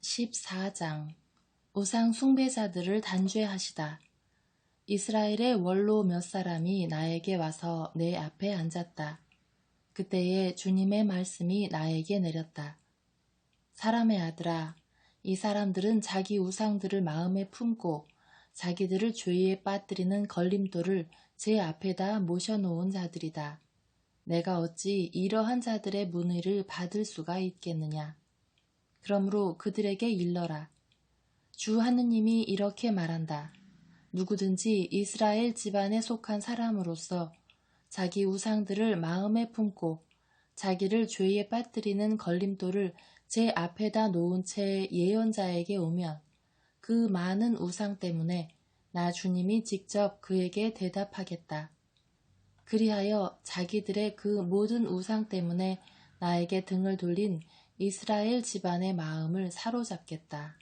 14장 우상 숭배자들을 단죄하시다. 이스라엘의 원로 몇 사람이 나에게 와서 내 앞에 앉았다. 그때에 주님의 말씀이 나에게 내렸다. 사람의 아들아, 이 사람들은 자기 우상들을 마음에 품고 자기들을 죄에 빠뜨리는 걸림돌을 제 앞에다 모셔놓은 자들이다. 내가 어찌 이러한 자들의 문의를 받을 수가 있겠느냐. 그러므로 그들에게 일러라. 주 하느님이 이렇게 말한다. 누구든지 이스라엘 집안에 속한 사람으로서 자기 우상들을 마음에 품고 자기를 죄에 빠뜨리는 걸림돌을 제 앞에다 놓은 채 예언자에게 오면 그 많은 우상 때문에 나 주님이 직접 그에게 대답하겠다. 그리하여 자기들의 그 모든 우상 때문에 나에게 등을 돌린 이스라엘 집안의 마음을 사로잡겠다.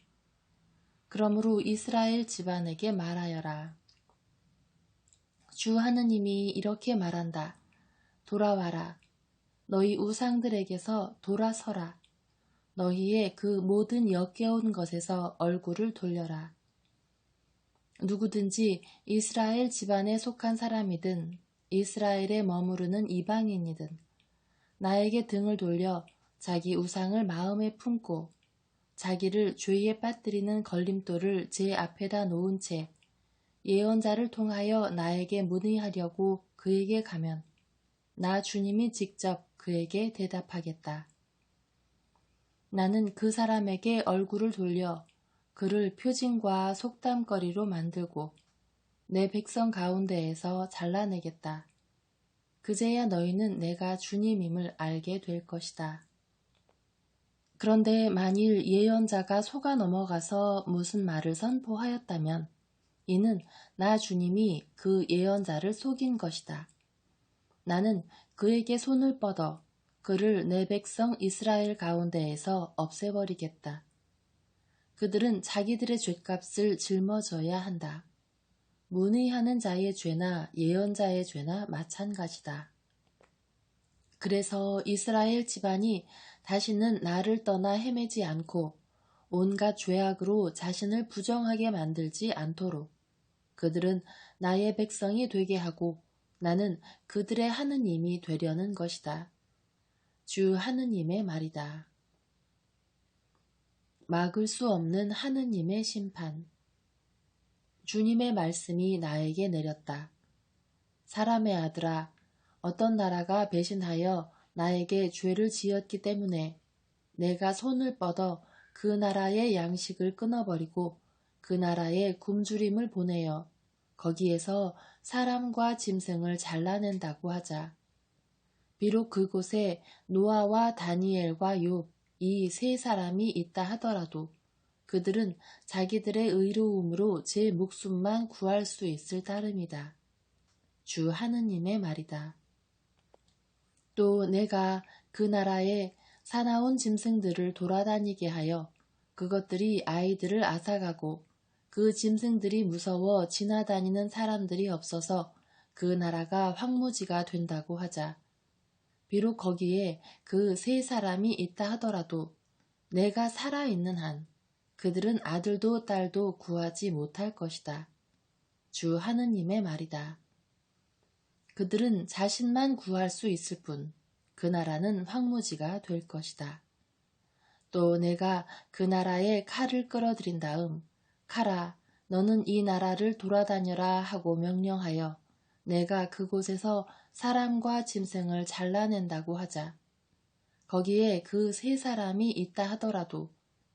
그러므로 이스라엘 집안에게 말하여라. 주 하느님이 이렇게 말한다. 돌아와라. 너희 우상들에게서 돌아서라. 너희의 그 모든 역겨운 것에서 얼굴을 돌려라. 누구든지 이스라엘 집안에 속한 사람이든 이스라엘에 머무르는 이방인이든 나에게 등을 돌려 자기 우상을 마음에 품고 자기를 죄에 빠뜨리는 걸림돌을 제 앞에다 놓은 채 예언자를 통하여 나에게 문의하려고 그에게 가면 나 주님이 직접 그에게 대답하겠다. 나는 그 사람에게 얼굴을 돌려 그를 표징과 속담거리로 만들고 내 백성 가운데에서 잘라내겠다. 그제야 너희는 내가 주님임을 알게 될 것이다. 그런데 만일 예언자가 속아 넘어가서 무슨 말을 선포하였다면 이는 나 주님이 그 예언자를 속인 것이다. 나는 그에게 손을 뻗어 그를 내 백성 이스라엘 가운데에서 없애버리겠다. 그들은 자기들의 죗값을 짊어져야 한다. 문의하는 자의 죄나 예언자의 죄나 마찬가지다. 그래서 이스라엘 집안이 다시는 나를 떠나 헤매지 않고 온갖 죄악으로 자신을 부정하게 만들지 않도록 그들은 나의 백성이 되게 하고 나는 그들의 하느님이 되려는 것이다. 주 하느님의 말이다. 막을 수 없는 하느님의 심판. 주님의 말씀이 나에게 내렸다. 사람의 아들아, 어떤 나라가 배신하여 나에게 죄를 지었기 때문에 내가 손을 뻗어 그 나라의 양식을 끊어버리고 그 나라에 굶주림을 보내어 거기에서 사람과 짐승을 잘라낸다고 하자. 비록 그곳에 노아와 다니엘과 욥 이 세 사람이 있다 하더라도 그들은 자기들의 의로움으로 제 목숨만 구할 수 있을 따름이다. 주 하느님의 말이다. 또 내가 그 나라에 사나운 짐승들을 돌아다니게 하여 그것들이 아이들을 앗아가고 그 짐승들이 무서워 지나다니는 사람들이 없어서 그 나라가 황무지가 된다고 하자. 비록 거기에 그 세 사람이 있다 하더라도 내가 살아있는 한 그들은 아들도 딸도 구하지 못할 것이다. 주 하느님의 말이다. 그들은 자신만 구할 수 있을 뿐 그 나라는 황무지가 될 것이다. 또 내가 그 나라에 칼을 끌어들인 다음 칼아 너는 이 나라를 돌아다녀라 하고 명령하여 내가 그곳에서 사람과 짐승을 잘라낸다고 하자. 거기에 그 세 사람이 있다 하더라도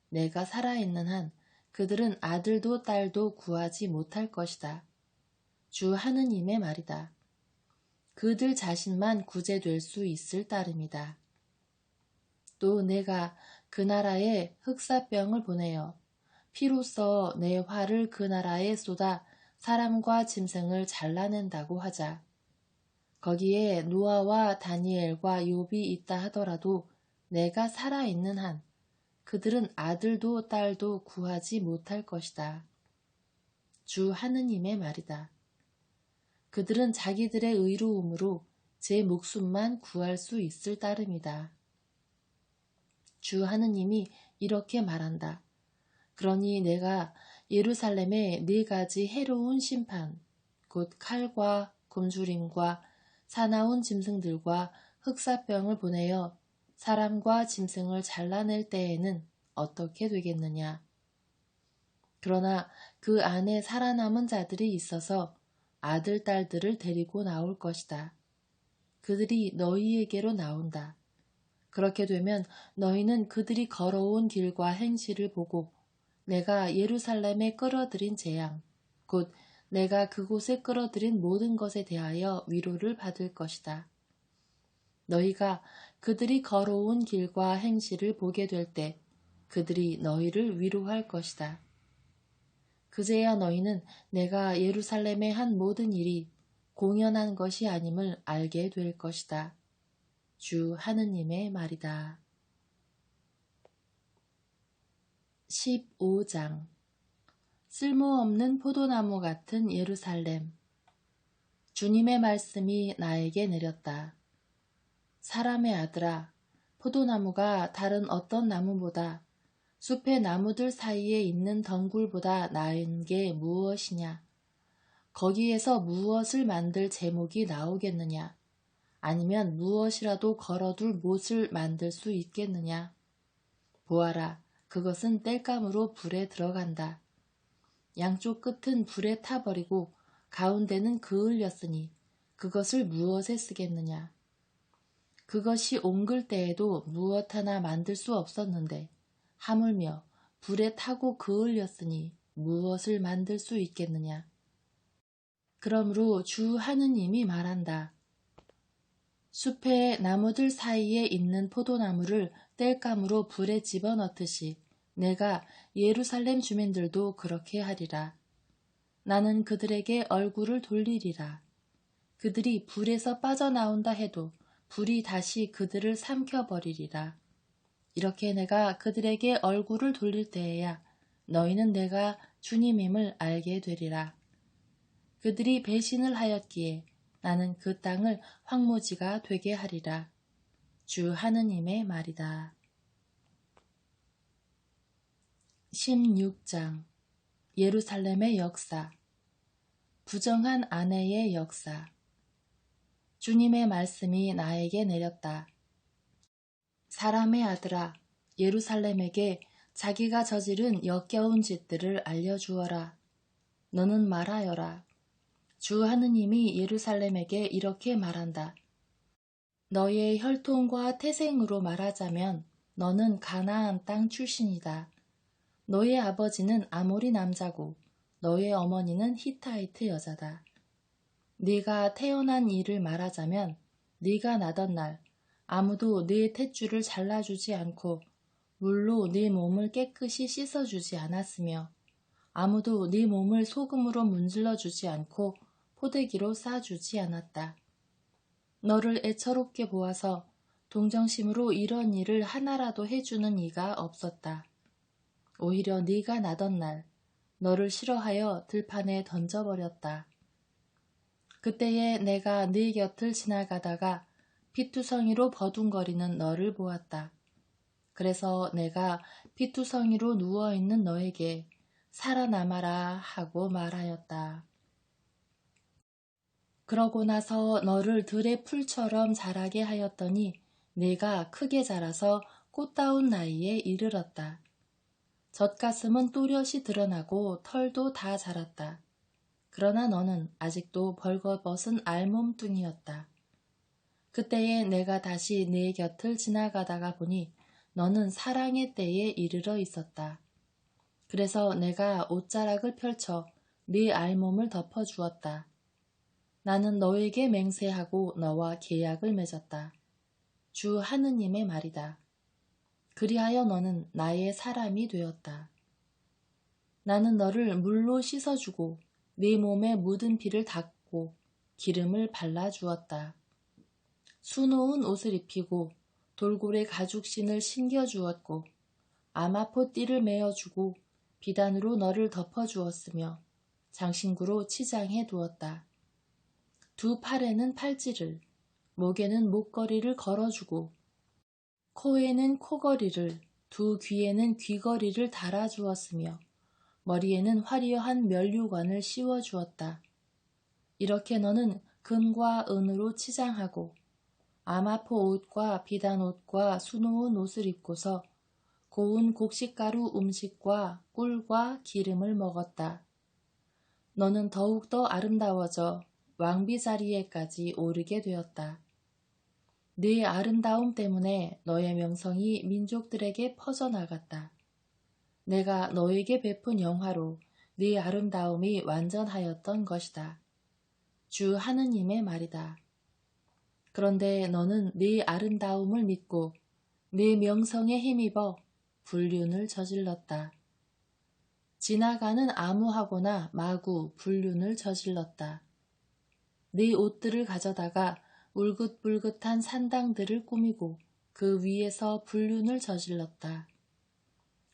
내가 살아있는 한 그들은 아들도 딸도 구하지 못할 것이다. 주 하느님의 말이다. 그들 자신만 구제될 수 있을 따름이다. 또 내가 그 나라에 흑사병을 보내어 피로써 내 화를 그 나라에 쏟아 사람과 짐승을 잘라낸다고 하자. 거기에 노아와 다니엘과 욥이 있다 하더라도 내가 살아있는 한 그들은 아들도 딸도 구하지 못할 것이다. 주 하느님의 말이다. 그들은 자기들의 의로움으로 제 목숨만 구할 수 있을 따름이다. 주 하느님이 이렇게 말한다. 그러니 내가 예루살렘에 4가지 해로운 심판, 곧 칼과 곰주림과 사나운 짐승들과 흑사병을 보내어 사람과 짐승을 잘라낼 때에는 어떻게 되겠느냐. 그러나 그 안에 살아남은 자들이 있어서 아들, 딸들을 데리고 나올 것이다. 그들이 너희에게로 나온다. 그렇게 되면 너희는 그들이 걸어온 길과 행실을 보고 내가 예루살렘에 끌어들인 재앙, 곧 내가 그곳에 끌어들인 모든 것에 대하여 위로를 받을 것이다. 너희가 그들이 걸어온 길과 행실을 보게 될 때 그들이 너희를 위로할 것이다. 그제야 너희는 내가 예루살렘에 한 모든 일이 공연한 것이 아님을 알게 될 것이다. 주 하느님의 말이다. 15장 쓸모없는 포도나무 같은 예루살렘. 주님의 말씀이 나에게 내렸다. 사람의 아들아, 포도나무가 다른 어떤 나무보다 숲의 나무들 사이에 있는 덩굴보다 나은 게 무엇이냐? 거기에서 무엇을 만들 제목이 나오겠느냐? 아니면 무엇이라도 걸어둘 못을 만들 수 있겠느냐? 보아라, 그것은 땔감으로 불에 들어간다. 양쪽 끝은 불에 타버리고 가운데는 그을렸으니 그것을 무엇에 쓰겠느냐? 그것이 옹글 때에도 무엇 하나 만들 수 없었는데 하물며 불에 타고 그을렸으니 무엇을 만들 수 있겠느냐? 그러므로 주 하느님이 말한다. 숲의 나무들 사이에 있는 포도나무를 땔감으로 불에 집어넣듯이 내가 예루살렘 주민들도 그렇게 하리라. 나는 그들에게 얼굴을 돌리리라. 그들이 불에서 빠져나온다 해도 불이 다시 그들을 삼켜버리리라. 이렇게 내가 그들에게 얼굴을 돌릴 때에야 너희는 내가 주님임을 알게 되리라. 그들이 배신을 하였기에 나는 그 땅을 황무지가 되게 하리라. 주 하느님의 말이다. 16장 예루살렘의 역사. 부정한 아내의 역사. 주님의 말씀이 나에게 내렸다. 사람의 아들아, 예루살렘에게 자기가 저지른 역겨운 짓들을 알려주어라. 너는 말하여라. 주 하느님이 예루살렘에게 이렇게 말한다. 너의 혈통과 태생으로 말하자면 너는 가나안 땅 출신이다. 너의 아버지는 아모리 남자고 너의 어머니는 히타이트 여자다. 네가 태어난 일을 말하자면 네가 나던 날 아무도 네 탯줄을 잘라주지 않고 물로 네 몸을 깨끗이 씻어주지 않았으며 아무도 네 몸을 소금으로 문질러주지 않고 포대기로 싸주지 않았다. 너를 애처롭게 보아서 동정심으로 이런 일을 하나라도 해주는 이가 없었다. 오히려 네가 나던 날 너를 싫어하여 들판에 던져버렸다. 그때에 내가 네 곁을 지나가다가 피투성이로 버둥거리는 너를 보았다. 그래서 내가 피투성이로 누워있는 너에게 살아남아라 하고 말하였다. 그러고 나서 너를 들의 풀처럼 자라게 하였더니 네가 크게 자라서 꽃다운 나이에 이르렀다. 젖가슴은 또렷이 드러나고 털도 다 자랐다. 그러나 너는 아직도 벌거벗은 알몸뚱이였다. 그때에 내가 다시 네 곁을 지나가다가 보니 너는 사랑의 때에 이르러 있었다. 그래서 내가 옷자락을 펼쳐 네 알몸을 덮어주었다. 나는 너에게 맹세하고 너와 계약을 맺었다. 주 하느님의 말이다. 그리하여 너는 나의 사람이 되었다. 나는 너를 물로 씻어주고 네 몸에 묻은 피를 닦고 기름을 발라주었다. 수놓은 옷을 입히고 돌고래 가죽신을 신겨주었고 아마포 띠를 메어주고 비단으로 너를 덮어주었으며 장신구로 치장해 두었다. 두 팔에는 팔찌를, 목에는 목걸이를 걸어주고 코에는 코걸이를 두 귀에는 귀걸이를 달아주었으며 머리에는 화려한 면류관을 씌워주었다. 이렇게 너는 금과 은으로 치장하고 아마포 옷과 비단 옷과 수놓은 옷을 입고서 고운 곡식가루 음식과 꿀과 기름을 먹었다. 너는 더욱더 아름다워져 왕비 자리에까지 오르게 되었다. 네 아름다움 때문에 너의 명성이 민족들에게 퍼져나갔다. 내가 너에게 베푼 영화로 네 아름다움이 완전하였던 것이다. 주 하느님의 말이다. 그런데 너는 네 아름다움을 믿고 네 명성에 힘입어 불륜을 저질렀다. 지나가는 아무하고나 마구 불륜을 저질렀다. 네 옷들을 가져다가 울긋불긋한 산당들을 꾸미고 그 위에서 불륜을 저질렀다.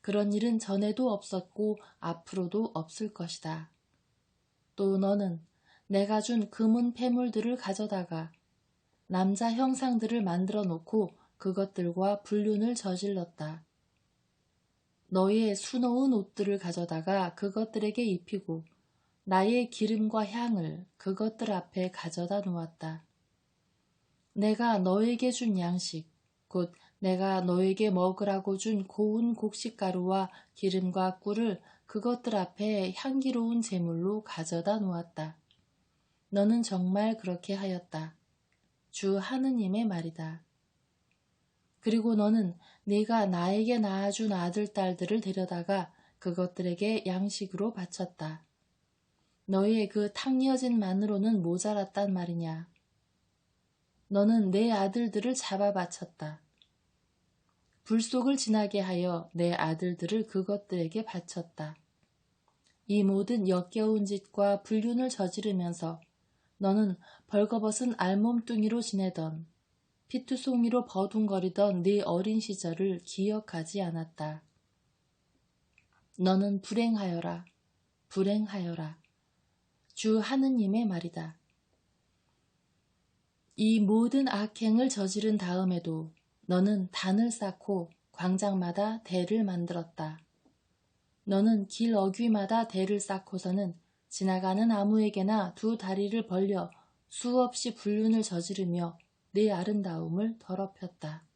그런 일은 전에도 없었고 앞으로도 없을 것이다. 또 너는 내가 준 금은 폐물들을 가져다가 남자 형상들을 만들어 놓고 그것들과 불륜을 저질렀다. 너의 수놓은 옷들을 가져다가 그것들에게 입히고 나의 기름과 향을 그것들 앞에 가져다 놓았다. 내가 너에게 준 양식, 곧 내가 너에게 먹으라고 준 고운 곡식가루와 기름과 꿀을 그것들 앞에 향기로운 제물로 가져다 놓았다. 너는 정말 그렇게 하였다. 주 하느님의 말이다. 그리고 너는 네가 나에게 낳아준 아들, 딸들을 데려다가 그것들에게 양식으로 바쳤다. 너의 그 탕려진 만으로는 모자랐단 말이냐. 너는 내 아들들을 잡아 바쳤다. 불속을 지나게 하여 내 아들들을 그것들에게 바쳤다. 이 모든 역겨운 짓과 불륜을 저지르면서 너는 벌거벗은 알몸뚱이로 지내던 피투송이로 버둥거리던 네 어린 시절을 기억하지 않았다. 너는 불행하여라, 불행하여라. 주 하느님의 말이다. 이 모든 악행을 저지른 다음에도 너는 단을 쌓고 광장마다 대를 만들었다. 너는 길 어귀마다 대를 쌓고서는 지나가는 아무에게나 두 다리를 벌려 수없이 불륜을 저지르며 네 아름다움을 더럽혔다.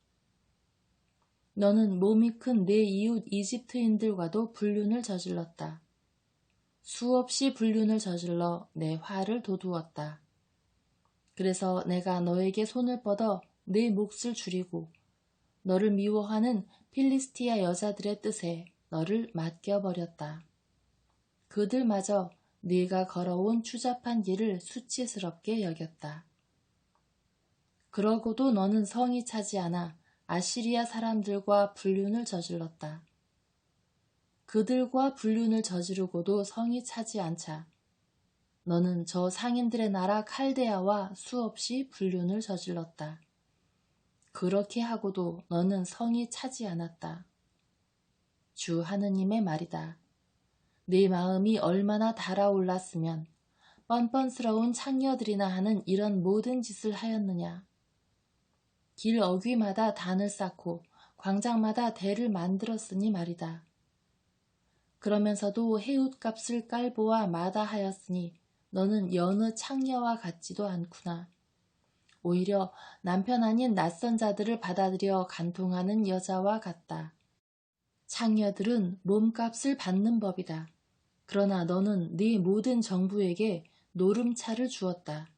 너는 몸이 큰 내 이웃 이집트인들과도 불륜을 저질렀다. 수없이 불륜을 저질러 내 화를 돋우었다. 그래서 내가 너에게 손을 뻗어 네 몫을 줄이고 너를 미워하는 필리스티아 여자들의 뜻에 너를 맡겨버렸다. 그들마저 네가 걸어온 추잡한 길을 수치스럽게 여겼다. 그러고도 너는 성이 차지 않아 아시리아 사람들과 불륜을 저질렀다. 그들과 불륜을 저지르고도 성이 차지 않자 너는 저 상인들의 나라 칼데아와 수없이 불륜을 저질렀다. 그렇게 하고도 너는 성이 차지 않았다. 주 하느님의 말이다. 네 마음이 얼마나 달아올랐으면 뻔뻔스러운 창녀들이나 하는 이런 모든 짓을 하였느냐. 길 어귀마다 단을 쌓고 광장마다 대를 만들었으니 말이다. 그러면서도 해웃값을 깔보아 마다하였으니 너는 여느 창녀와 같지도 않구나. 오히려 남편 아닌 낯선 자들을 받아들여 간통하는 여자와 같다. 창녀들은 몸값을 받는 법이다. 그러나 너는 네 모든 정부에게 노름차를 주었다.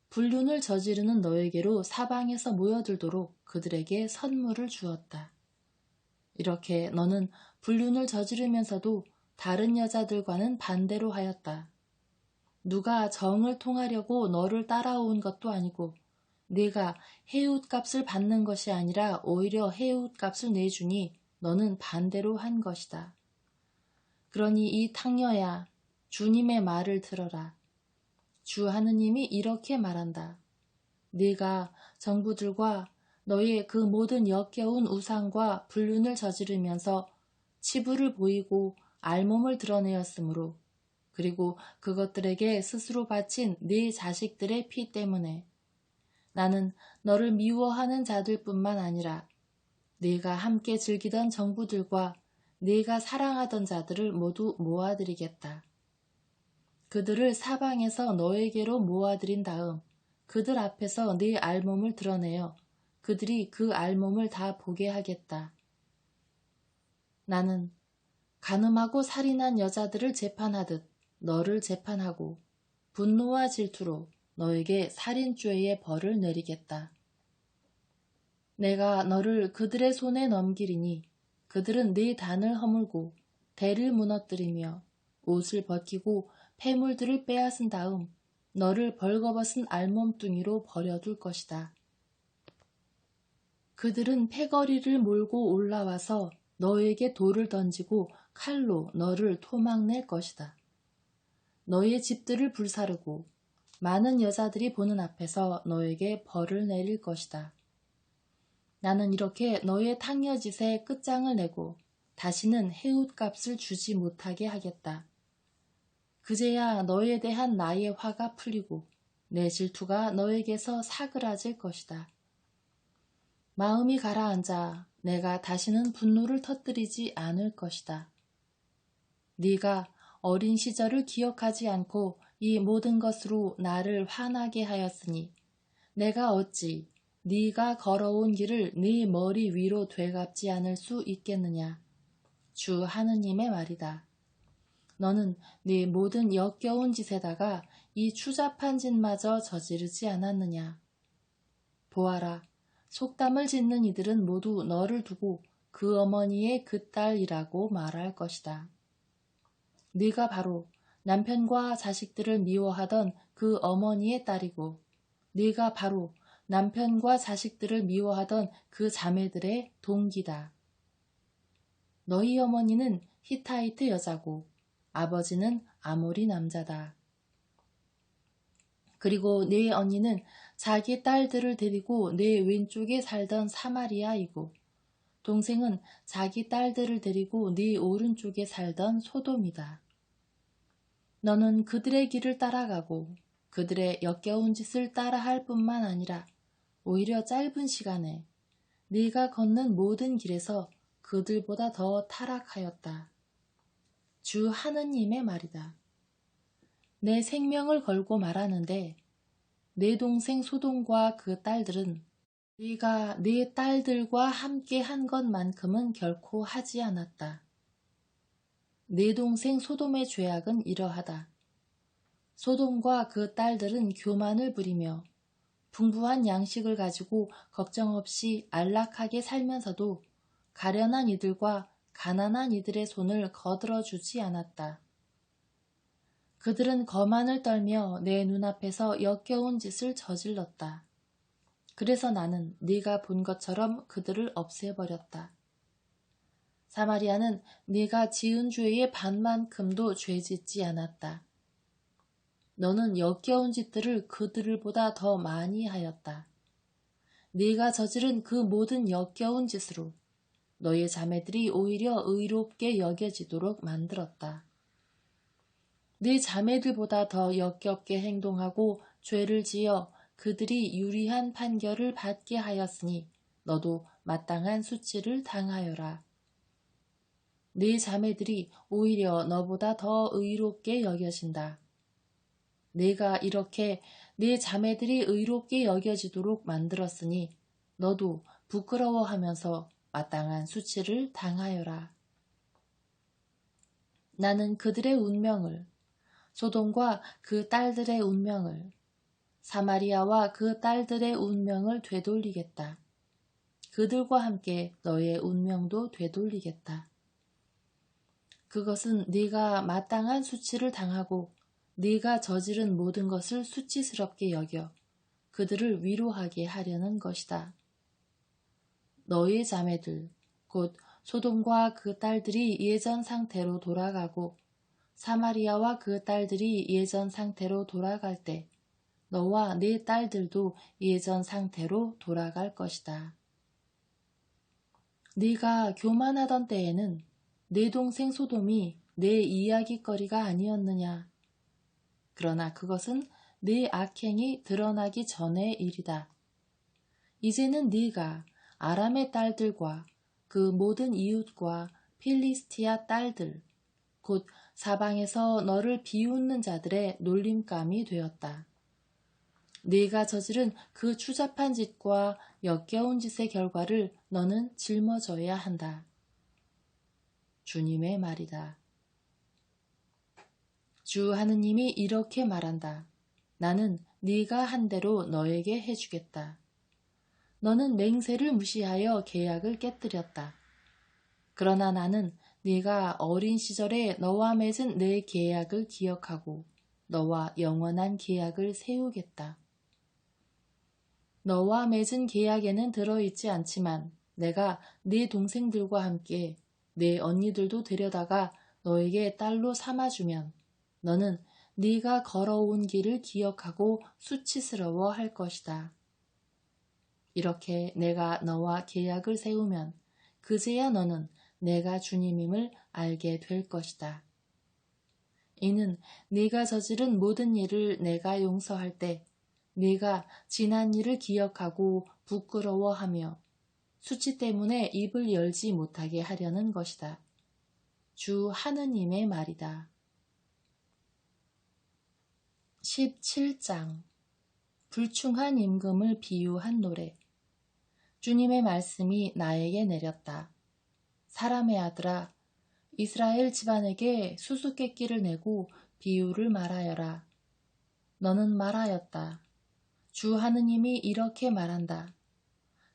불륜을 저지르는 너에게로 사방에서 모여들도록 그들에게 선물을 주었다. 이렇게 너는 불륜을 저지르면서도 다른 여자들과는 반대로 하였다. 누가 정을 통하려고 너를 따라온 것도 아니고 네가 해웃값을 받는 것이 아니라 오히려 해웃값을 내주니 너는 반대로 한 것이다. 그러니 이 탕녀야, 주님의 말을 들어라. 주 하느님이 이렇게 말한다. 네가 정부들과 너의 그 모든 역겨운 우상과 불륜을 저지르면서 치부를 보이고 알몸을 드러내었으므로 그리고 그것들에게 스스로 바친 네 자식들의 피 때문에 나는 너를 미워하는 자들뿐만 아니라 네가 함께 즐기던 정부들과 네가 사랑하던 자들을 모두 모아들이겠다. 그들을 사방에서 너에게로 모아들인 다음 그들 앞에서 네 알몸을 드러내어 그들이 그 알몸을 다 보게 하겠다. 나는 간음하고 살인한 여자들을 재판하듯 너를 재판하고 분노와 질투로 너에게 살인죄의 벌을 내리겠다. 내가 너를 그들의 손에 넘기리니 그들은 네 단을 허물고 대를 무너뜨리며 옷을 벗기고 폐물들을 빼앗은 다음 너를 벌거벗은 알몸뚱이로 버려둘 것이다. 그들은 패거리를 몰고 올라와서 너에게 돌을 던지고 칼로 너를 토막낼 것이다. 너의 집들을 불사르고 많은 여자들이 보는 앞에서 너에게 벌을 내릴 것이다. 나는 이렇게 너의 탕려짓에 끝장을 내고 다시는 해웃값을 주지 못하게 하겠다. 그제야 너에 대한 나의 화가 풀리고 내 질투가 너에게서 사그라질 것이다. 마음이 가라앉아 내가 다시는 분노를 터뜨리지 않을 것이다. 네가 어린 시절을 기억하지 않고 이 모든 것으로 나를 화나게 하였으니 내가 어찌 네가 걸어온 길을 네 머리 위로 되갚지 않을 수 있겠느냐. 주 하느님의 말이다. 너는 네 모든 역겨운 짓에다가 이 추잡한 짓마저 저지르지 않았느냐. 보아라, 속담을 짓는 이들은 모두 너를 두고 그 어머니의 그 딸이라고 말할 것이다. 네가 바로 남편과 자식들을 미워하던 그 어머니의 딸이고 네가 바로 남편과 자식들을 미워하던 그 자매들의 동기다. 너희 어머니는 히타이트 여자고 아버지는 아모리 남자다. 그리고 네 언니는 자기 딸들을 데리고 내 왼쪽에 살던 사마리아이고 동생은 자기 딸들을 데리고 네 오른쪽에 살던 소돔이다. 너는 그들의 길을 따라가고 그들의 역겨운 짓을 따라할 뿐만 아니라 오히려 짧은 시간에 네가 걷는 모든 길에서 그들보다 더 타락하였다. 주 하느님의 말이다. 내 생명을 걸고 말하는데 내 동생 소돔과 그 딸들은 네가 네 딸들과 함께 한 것만큼은 결코 하지 않았다. 내 동생 소돔의 죄악은 이러하다. 소돔과 그 딸들은 교만을 부리며 풍부한 양식을 가지고 걱정 없이 안락하게 살면서도 가련한 이들과 가난한 이들의 손을 거들어주지 않았다. 그들은 거만을 떨며 내 눈앞에서 역겨운 짓을 저질렀다. 그래서 나는 네가 본 것처럼 그들을 없애버렸다. 사마리아는 네가 지은 죄의 반만큼도 죄짓지 않았다. 너는 역겨운 짓들을 그들보다 더 많이 하였다. 네가 저지른 그 모든 역겨운 짓으로 너의 자매들이 오히려 의롭게 여겨지도록 만들었다. 네 자매들보다 더 역겹게 행동하고 죄를 지어 그들이 유리한 판결을 받게 하였으니 너도 마땅한 수치를 당하여라. 네 자매들이 오히려 너보다 더 의롭게 여겨진다. 내가 이렇게 네 자매들이 의롭게 여겨지도록 만들었으니 너도 부끄러워하면서 마땅한 수치를 당하여라. 나는 그들의 운명을, 소돔과 그 딸들의 운명을, 사마리아와 그 딸들의 운명을 되돌리겠다. 그들과 함께 너의 운명도 되돌리겠다. 그것은 네가 마땅한 수치를 당하고 네가 저지른 모든 것을 수치스럽게 여겨 그들을 위로하게 하려는 것이다. 너의 자매들, 곧 소돔과 그 딸들이 예전 상태로 돌아가고 사마리아와 그 딸들이 예전 상태로 돌아갈 때 너와 네 딸들도 예전 상태로 돌아갈 것이다. 네가 교만하던 때에는 내 동생 소돔이 내 이야기거리가 아니었느냐. 그러나 그것은 네 악행이 드러나기 전의 일이다. 이제는 네가 아람의 딸들과 그 모든 이웃과 필리스티아 딸들, 곧 사방에서 너를 비웃는 자들의 놀림감이 되었다. 네가 저지른 그 추잡한 짓과 역겨운 짓의 결과를 너는 짊어져야 한다. 주님의 말이다. 주 하느님이 이렇게 말한다. 나는 네가 한 대로 너에게 해주겠다. 너는 맹세를 무시하여 계약을 깨뜨렸다. 그러나 나는 네가 어린 시절에 너와 맺은 내 계약을 기억하고 너와 영원한 계약을 세우겠다. 너와 맺은 계약에는 들어있지 않지만 내가 네 동생들과 함께 내 언니들도 데려다가 너에게 딸로 삼아주면 너는 네가 걸어온 길을 기억하고 수치스러워 할 것이다. 이렇게 내가 너와 계약을 세우면 그제야 너는 내가 주님임을 알게 될 것이다. 이는 네가 저지른 모든 일을 내가 용서할 때 네가 지난 일을 기억하고 부끄러워하며 수치 때문에 입을 열지 못하게 하려는 것이다. 주 하느님의 말이다. 17장 불충한 임금을 비유한 노래. 주님의 말씀이 나에게 내렸다. 사람의 아들아, 이스라엘 집안에게 수수께끼를 내고 비유를 말하여라. 너는 말하였다. 주 하느님이 이렇게 말한다.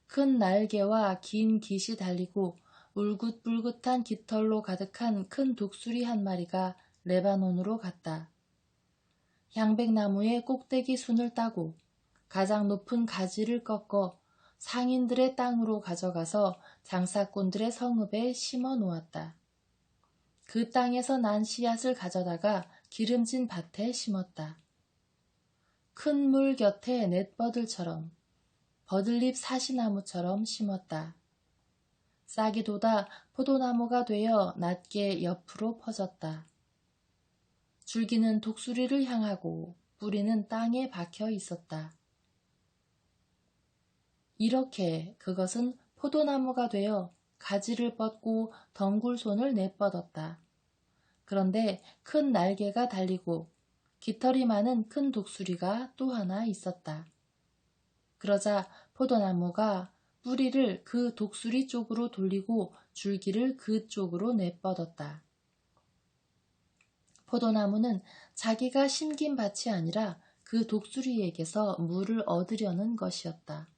큰 날개와 긴 깃이 달리고 울긋불긋한 깃털로 가득한 큰 독수리 한 마리가 레바논으로 갔다. 향백나무의 꼭대기 순을 따고 가장 높은 가지를 꺾어 상인들의 땅으로 가져가서 장사꾼들의 성읍에 심어 놓았다. 그 땅에서 난 씨앗을 가져다가 기름진 밭에 심었다. 큰 물 곁에 넷버들처럼 버들잎 사시나무처럼 심었다. 싹이 돋아 포도나무가 되어 낮게 옆으로 퍼졌다. 줄기는 독수리를 향하고 뿌리는 땅에 박혀 있었다. 이렇게 그것은 포도나무가 되어 가지를 뻗고 덩굴 손을 내뻗었다. 그런데 큰 날개가 달리고 깃털이 많은 큰 독수리가 또 하나 있었다. 그러자 포도나무가 뿌리를 그 독수리 쪽으로 돌리고 줄기를 그쪽으로 내뻗었다. 포도나무는 자기가 심긴 밭이 아니라 그 독수리에게서 물을 얻으려는 것이었다.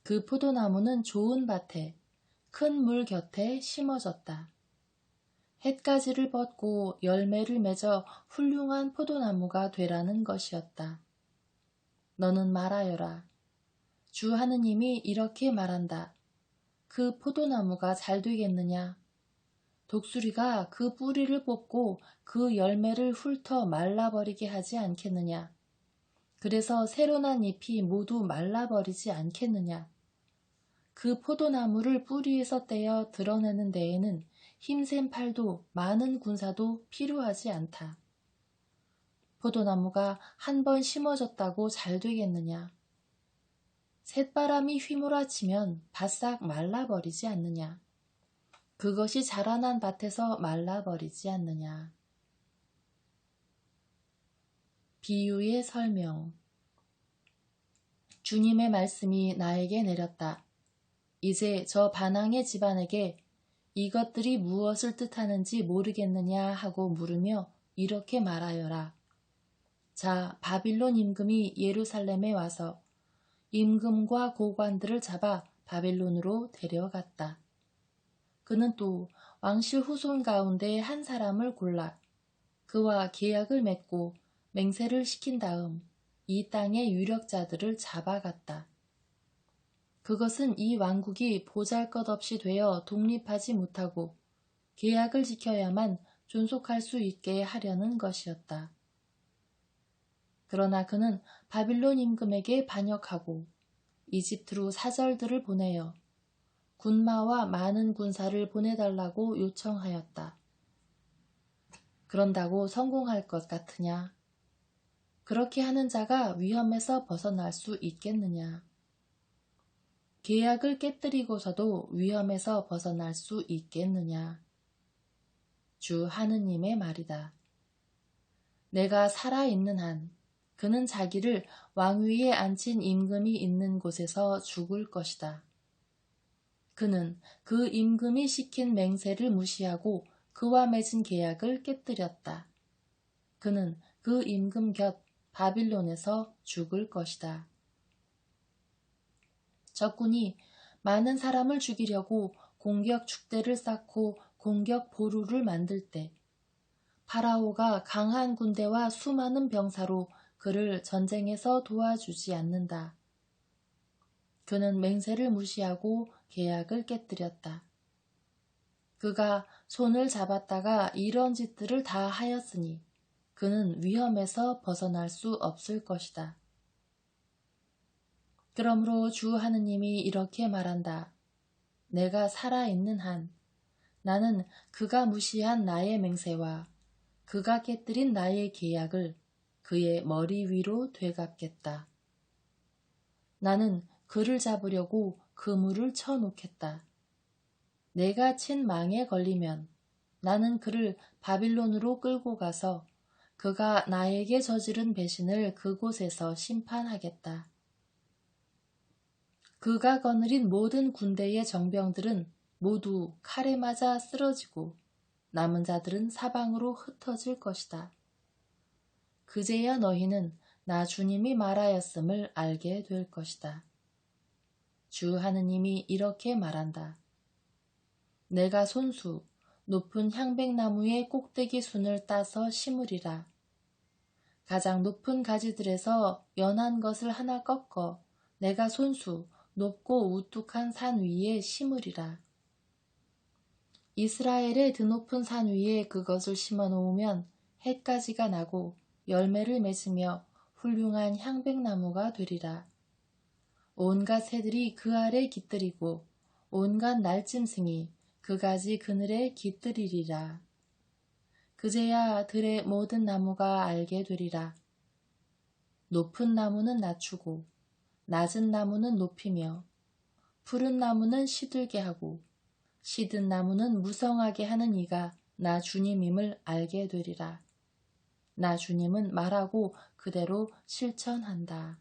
그 포도나무는 좋은 밭에 큰 물 곁에 심어졌다. 햇가지를 뻗고 열매를 맺어 훌륭한 포도나무가 되라는 것이었다. 너는 말하여라. 주 하느님이 이렇게 말한다. 그 포도나무가 잘 되겠느냐? 독수리가 그 뿌리를 뽑고 그 열매를 훑어 말라버리게 하지 않겠느냐? 그래서 새로 난 잎이 모두 말라버리지 않겠느냐? 그 포도나무를 뿌리에서 떼어 드러내는 데에는 힘센 팔도 많은 군사도 필요하지 않다. 포도나무가 한 번 심어졌다고 잘 되겠느냐? 쇳바람이 휘몰아치면 바싹 말라버리지 않느냐? 그것이 자라난 밭에서 말라버리지 않느냐. 비유의 설명. 주님의 말씀이 나에게 내렸다. 이제 저 반항의 집안에게 이것들이 무엇을 뜻하는지 모르겠느냐 하고 물으며 이렇게 말하여라. 자, 바빌론 임금이 예루살렘에 와서 임금과 고관들을 잡아 바빌론으로 데려갔다. 그는 또 왕실 후손 가운데 한 사람을 골라 그와 계약을 맺고 맹세를 시킨 다음 이 땅의 유력자들을 잡아갔다. 그것은 이 왕국이 보잘것없이 되어 독립하지 못하고 계약을 지켜야만 존속할 수 있게 하려는 것이었다. 그러나 그는 바빌론 임금에게 반역하고 이집트로 사절들을 보내어 군마와 많은 군사를 보내달라고 요청하였다. 그런다고 성공할 것 같으냐? 그렇게 하는 자가 위험에서 벗어날 수 있겠느냐? 계약을 깨뜨리고서도 위험에서 벗어날 수 있겠느냐? 주 하느님의 말이다. 내가 살아있는 한 그는 자기를 왕위에 앉힌 임금이 있는 곳에서 죽을 것이다. 그는 그 임금이 시킨 맹세를 무시하고 그와 맺은 계약을 깨뜨렸다. 그는 그 임금 곁 바빌론에서 죽을 것이다. 적군이 많은 사람을 죽이려고 공격 축대를 쌓고 공격 보루를 만들 때 파라오가 강한 군대와 수많은 병사로 그를 전쟁에서 도와주지 않는다. 그는 맹세를 무시하고 계약을 깨뜨렸다. 그가 손을 잡았다가 이런 짓들을 다 하였으니 그는 위험에서 벗어날 수 없을 것이다. 그러므로 주 하느님이 이렇게 말한다. 내가 살아있는 한 나는 그가 무시한 나의 맹세와 그가 깨뜨린 나의 계약을 그의 머리 위로 되갚겠다. 나는 그를 잡으려고 그물을 쳐놓겠다. 내가 친 망에 걸리면 나는 그를 바빌론으로 끌고 가서 그가 나에게 저지른 배신을 그곳에서 심판하겠다. 그가 거느린 모든 군대의 정병들은 모두 칼에 맞아 쓰러지고 남은 자들은 사방으로 흩어질 것이다. 그제야 너희는 나 주님이 말하였음을 알게 될 것이다. 주 하느님이 이렇게 말한다. 내가 손수 높은 향백나무의 꼭대기 순을 따서 심으리라. 가장 높은 가지들에서 연한 것을 하나 꺾어 내가 손수 높고 우뚝한 산 위에 심으리라. 이스라엘의 드높은 산 위에 그것을 심어 놓으면 해까지가 나고 열매를 맺으며 훌륭한 향백나무가 되리라. 온갖 새들이 그 아래 깃들이고 온갖 날짐승이 그 가지 그늘에 깃들이리라. 그제야 들의 모든 나무가 알게 되리라. 높은 나무는 낮추고 낮은 나무는 높이며 푸른 나무는 시들게 하고 시든 나무는 무성하게 하는 이가 나 주님임을 알게 되리라. 나 주님은 말하고 그대로 실천한다.